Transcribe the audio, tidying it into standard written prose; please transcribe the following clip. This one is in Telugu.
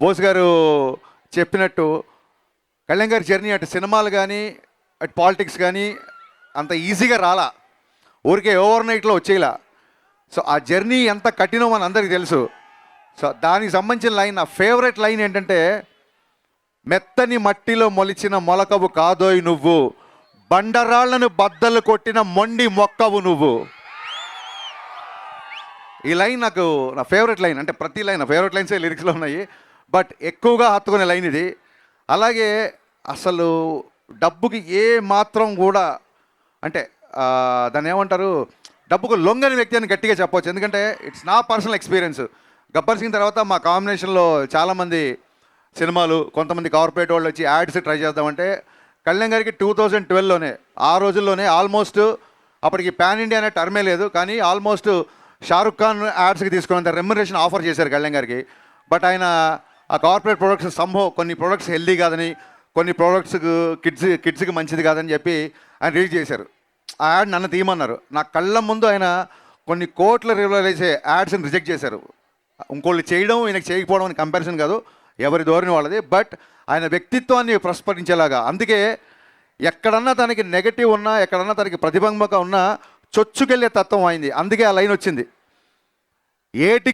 బోస్ గారు చెప్పినట్టు కళ్యాణ్ గారి జర్నీ అటు సినిమాలు కానీ అటు పాలిటిక్స్ కానీ అంత ఈజీగా రాలా, ఊరికే ఓవర్ నైట్లో వచ్చేలా. సో ఆ జర్నీ ఎంత కఠినో మన అందరికీ తెలుసు. సో దానికి సంబంధించిన లైన్, నా ఫేవరెట్ లైన్ ఏంటంటే, మెత్తని మట్టిలో మొలిచిన మొలకవు కాదోయ్ నువ్వు, బండరాళ్లను బద్దలు కొట్టిన మొండి మొక్కవు నువ్వు. ఈ లైన్ నాకు నా ఫేవరెట్ లైన్. అంటే ప్రతి లైన్ నా ఫేవరెట్ లైన్సే లిరిక్స్లో ఉన్నాయి, బట్ ఎక్కువగా హత్తుకునే లైన్ ఇది. అలాగే అసలు డబ్బుకి ఏ మాత్రం కూడా, అంటే దాన్ని ఏమంటారు, డబ్బుకు లొంగని వ్యక్తి అని గట్టిగా చెప్పవచ్చు. ఎందుకంటే ఇట్స్ నా పర్సనల్ ఎక్స్పీరియన్స్. గబ్బర్ సింగ్ తర్వాత మా కాంబినేషన్లో చాలామంది సినిమాలు, కొంతమంది కార్పొరేట్ వాళ్ళు వచ్చి యాడ్స్ ట్రై చేద్దామంటే, కళ్యాణ్ గారికి 2012లోనే, ఆ రోజుల్లోనే ఆల్మోస్ట్, అప్పటికి పాన్ ఇండియా అనే టర్మే లేదు, కానీ ఆల్మోస్ట్ షారుఖ్ ఖాన్ యాడ్స్కి తీసుకున్నంత రెమ్యునరేషన్ ఆఫర్ చేశారు కళ్యాణ్ గారికి. బట్ ఆయన ఆ కార్పొరేట్ ప్రొడక్ట్స్ సంభవం, కొన్ని ప్రొడక్ట్స్ హెల్దీ కాదని, కొన్ని ప్రొడక్ట్స్ కిడ్స్కి మంచిది కాదని చెప్పి ఆయన రిలీజ్ చేశారు. ఆ యాడ్ నన్ను తీయమన్నారు. నా కళ్ళ ముందు ఆయన కొన్ని కోట్ల రివైజ్ చేసే యాడ్స్ని రిజెక్ట్ చేశారు. ఇంకోళ్ళు చేయడం, ఈయనకి చేయకపోవడం అని కంపారిజన్ కాదు, ఎవరి ధోరణి వాళ్ళది. బట్ ఆయన వ్యక్తిత్వాన్ని ప్రస్ఫుటించేలాగా, అందుకే ఎక్కడన్నా తనకి నెగటివ్ ఉన్నా, ఎక్కడన్నా తనకి ప్రతిబంధక ఉన్నా చొచ్చుకెళ్ళే తత్వం అయింది. అందుకే ఆ లైన్ వచ్చింది, ఏటి